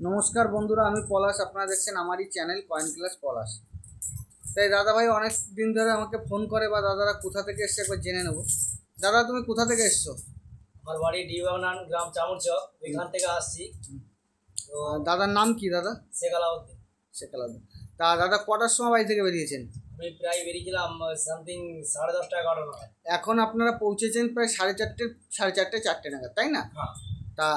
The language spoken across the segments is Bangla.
নমস্কার বন্ধুরা, আমি পলাশ। আপনারা দেখছেন আমারই চ্যানেল কয়েন ক্লাস পলাশ। তাই দাদাভাই অনেক দিন ধরে আমাকে ফোন করে, বা দাদারা কোথা থেকে এসছে একবার জেনে নেব। দাদা, তুমি কোথা থেকে এসছো? আমার বাড়ি ডিবাগান গ্রাম চামুরচক, ওইখান থেকে আসছি। তো দাদার নাম কি দাদা? শেখ আলাউদ্দিন। শেখ আলাউদ্দিন। তা দাদা কটার সময় বাড়ি থেকে বেরিয়েছেন? আমি প্রায় বেরিয়েছিলাম সামথিং 10:30 11 নাগাদ। এখন আপনারা পৌঁছেছেন প্রায় 4:30 নাগাদ, তাই না? হ্যাঁ। তা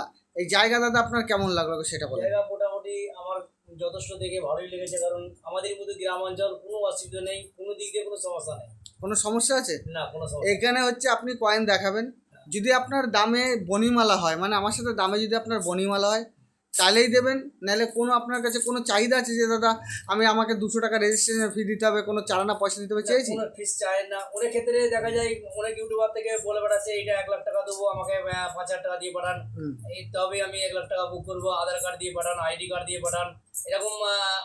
এই জায়গা দাদা আপনার কেমন লাগলো সেটা বলেন। জায়গা মোটামুটি আমার যথেষ্ট দেখে ভালোই লেগেছে, কারণ আমাদের মধ্যে গ্রাম অঞ্চল, কোনো অসুবিধা নেই, কোনো দিক দিয়ে কোনো সমস্যা নেই। কোনো সমস্যা আছে না, কোনো সমস্যা এখানে হচ্ছে আপনি কয়েন দেখাবেন, যদি আপনার দামে বনিমালা হয়, মানে আমার সাথে দামে যদি আপনার বনিমালা হয় তাহলেই দেবেন। নাহলে কোনো আপনার কাছে কোনো চাহিদা আছে যে দাদা আমাকে 200 টাকা রেজিস্ট্রেশন ফি দিতে হবে, কোনো চালানা পয়সা দিতে হবে চেয়েছি? কোনো ফিস চায় না। অনেক ক্ষেত্রে দেখা যায় অনেক ইউটিউবার থেকে বলে বেড়াচ্ছে এইটা 1,00,000 টাকা দেবো, আমাকে 5,000 টাকা দিয়ে পাঠান, এই তবে আমি 1,00,000 টাকা বুক করবো, আধার কার্ড দিয়ে পাঠান, আইডি কার্ড দিয়ে পাঠান, এরকম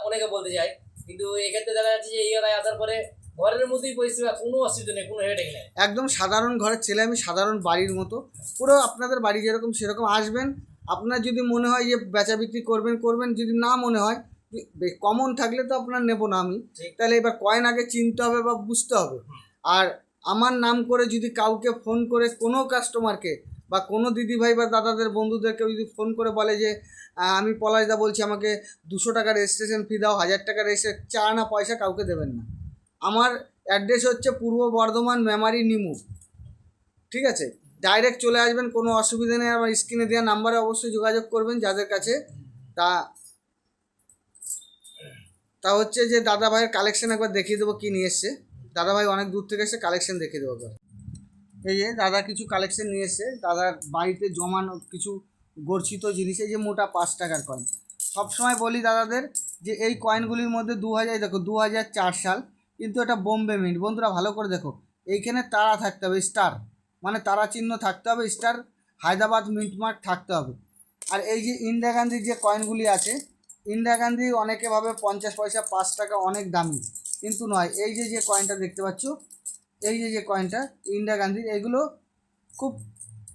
অনেকে বলতে চায়। কিন্তু এক্ষেত্রে দেখা যাচ্ছে যে এই এলাকায় আসার পরে ঘরের মধ্যেই পরিষেবা, কোনো অসুবিধা নেই, কোনো হেডেক নেই। একদম সাধারণ ঘরের ছেলে আমি, সাধারণ বাড়ির মতো, পুরো আপনাদের বাড়ি যেরকম সেরকম আসবেন। আপনার যদি মনে হয় যে বেচা বিক্রি করবেন, যদি না মনে হয়, কমন থাকলে তো আপনার নেবো না আমি। তাহলে এবার কয়েন আগে চিনতে হবে বা বুঝতে হবে। আর আমার নাম করে যদি কাউকে ফোন করে, কোনো কাস্টমারকে বা কোনো দিদিভাই বা দাদাদের বন্ধুদেরকে যদি ফোন করে বলে যে আমি পলাশদা বলছি, আমাকে 200 টাকা রেজিস্ট্রেশন ফি দাও, 1000 টাকা রেজিস্ট্রেশন, চা না পয়সা কাউকে দেবেন না। আমার অ্যাড্রেস হচ্ছে পূর্ব বর্ধমান মেমারি নিমু, ঠিক আছে? ডাইরেক্ট চলে আসবেন, কোনো অসুবিধা নেই। আমার স্ক্রিনে দেওয়া নাম্বারে অবশ্যই যোগাযোগ করবেন যাদের কাছে। তা তা হচ্ছে যে দাদা ভাইয়ের কালেকশন একবার দেখিয়ে দেবো কী নিয়ে এসছে। দাদা ভাই অনেক দূর থেকে এসে কালেকশন দেখিয়ে দেবো একবার। এই যে দাদা কিছু কালেকশন নিয়ে এসছে, দাদার বাড়িতে জমানো কিছু গচ্ছিত জিনিস। এই যে মোটা 5 টাকার কয়েন। সবসময় বলি দাদাদের যে এই কয়েনগুলির মধ্যে 2004 সাল, কিন্তু এটা বোম্বে মিন্ট। বন্ধুরা ভালো করে দেখো, এইখানে তারা থাকতে হবে, স্টার, মানে তারা চিহ্ন থাকতে হবে, স্টার, হায়দ্রাবাদ মিন্ট মার্ক থাকতে হবে। আর এই যে ইন্দিরা গান্ধীর যে কয়েনগুলি আছে, ইন্দিরা গান্ধী অনেকে ভাবে 50 পয়সা 5 টাকা অনেক দামি, কিন্তু নয়। এই যে কয়েনটা দেখতে পাচ্ছ, এই যে কয়েনটা ইন্দিরা গান্ধীর, এগুলো খুব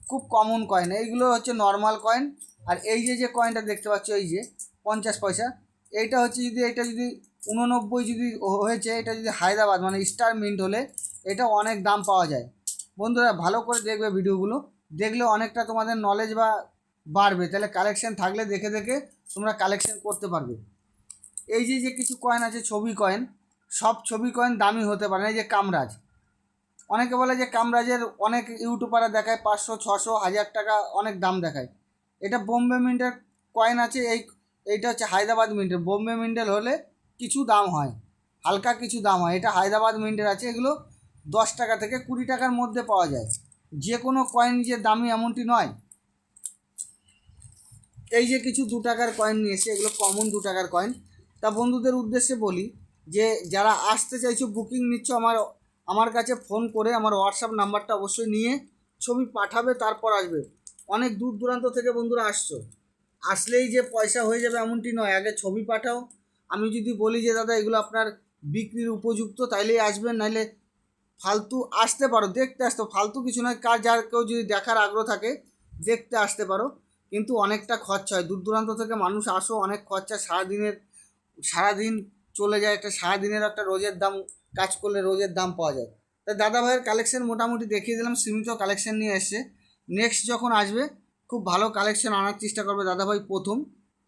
খুব কমন কয়েন, এইগুলো হচ্ছে নর্মাল কয়েন। আর এই যে কয়েনটা দেখতে পাচ্ছ, এই যে 50 পয়সা, এইটা হচ্ছে এটা যদি 89 যদি হয়েছে, এটা যদি হায়দ্রাবাদ মানে স্টার মিন্ট হলে এটা অনেক দাম পাওয়া যায়। বন্ধুরা ভালো করে দেখবে ভিডিওগুলো, দেখলে অনেকটা তোমাদের নলেজ বা বাড়বে। তাহলে কালেকশন থাকলে দেখে দেখে তোমরা কালেকশন করতে পারবে। এই যে কিছু কয়েন আছে ছবি কয়েন, সব ছবি কয়েন দামি হতে পারে না। এই যে কামরাজ, অনেকে বলে যে কামরাজের অনেক ইউটিউবাররা দেখায় 500 600 1000 টাকা অনেক দাম দেখায়। এটা বোম্বে মিন্টের কয়েন আছে। এইটা হচ্ছে হায়দ্রাবাদ মিন্টের। বোম্বে মিন্টের হলে কিছু দাম হয়, হালকা কিছু দাম হয়। এটা হায়দ্রাবাদ মিন্টের আছে, এগুলো 10 টাকা থেকে 20 টাকার মধ্যে পাওয়া যায়। যে কোনো কয়েন যে দামি এমনটি নয়। এই যে কিছু 2 টাকার কয়েন নিয়েছে, এগুলো কমন 2 টাকার কয়েন। তা বন্ধুদের উদ্দেশ্যে বলি যে যারা আসতে চাইছো, বুকিং নিচ্ছ, আমার কাছে ফোন করে আমার হোয়াটসঅ্যাপ নাম্বারটা অবশ্যই নিয়ে ছবি পাঠাবে, তারপর আসবে। অনেক দূর দূরান্ত থেকে বন্ধুরা আসছো, আসলেই যে পয়সা হয়ে যাবে এমনটি নয়। আগে ছবি পাঠাও। আমি যদি বলি যে দাদা এগুলো আপনার বিক্রির উপযুক্ত, তাইলেই আসবেন, নাইলে ফালতু আসতে পারো, দেখতে আসতে, ফালতু কিছু নয়। যার কেউ যদি দেখার আগ্রহ থাকে দেখতে আসতে পারো, কিন্তু অনেকটা খরচা হয়। দূর দূরান্ত থেকে মানুষ আসো, অনেক খরচা। সারাদিন চলে যায়, একটা সারাদিনের একটা রোজের দাম, কাজ করলে রোজের দাম পাওয়া যায়। তাই দাদা ভাইয়ের কালেকশন মোটামুটি দেখিয়ে দিলাম, সীমিত কালেকশন নিয়ে এসছে। নেক্সট যখন আসবে খুব ভালো কালেকশন আনার চেষ্টা করবে। দাদা ভাই প্রথম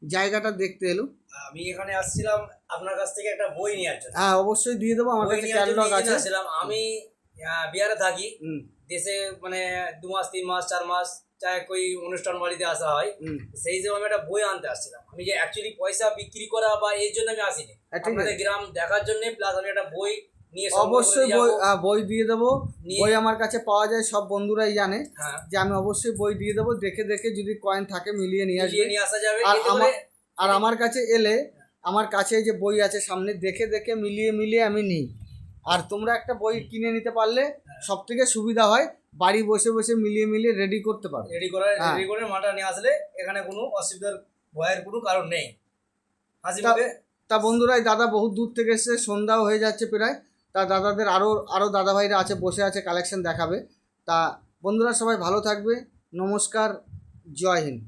জায়গাটা দেখতে এলো। আমি এখানে আসছিলাম আপনার কাছ থেকে একটা বই নেওয়ার জন্য। হ্যাঁ, অবশ্যই দিয়ে দেবো, আমার কাছে ক্যাটালগ আছে। আমি বিহারে থাকি, দেশে মানে 2 মাস 3 মাস 4 মাস চাই কই অনুষ্ঠান বাড়িতে আসা হয়, সেই জন্য আমি একটা বই আনতে আসছিলাম। আমি যে অ্যাকচুয়ালি পয়সা বিক্রি করা বা এর জন্য আমি আসিনি, আপনাদের গ্রাম দেখার জন্য, প্লাস আমি একটা বই নিয়ে অবশ্যই বই দিয়ে দেবো। বই আমার কাছে পাওয়া যায়, সব বন্ধুরাই জানে যে আমি অবশ্যই বই দিয়ে দেবো। দেখে দেখে যদি কয়েন থাকে মিলিয়ে নিয়ে আসা যাবে। আর আমার কাছে এলে, আমার কাছে যে বই আছে সামনে, দেখে দেখে মিলিয়ে আমি নিই। আর তোমরা একটা বই কিনে নিতে পারলে সব থেকে সুবিধা হয়, বাড়ি বসে বসে মিলিয়ে রেডি করতে পারো। রেডি করে মালটা নিয়ে আসলে এখানে কোনো অসুবিধার ভয়ের কোনো কারণ নেই। তা বন্ধুরা, দাদা বহুত দূর থেকে এসছে, সন্ধ্যাও হয়ে যাচ্ছে প্রায়। তা দাদাদের আরও দাদাভাইরা আছে, বসে আছে, কালেকশন দেখাবে। তা বন্ধুরা সবাই ভালো থাকবে। নমস্কার, জয় হিন্দ।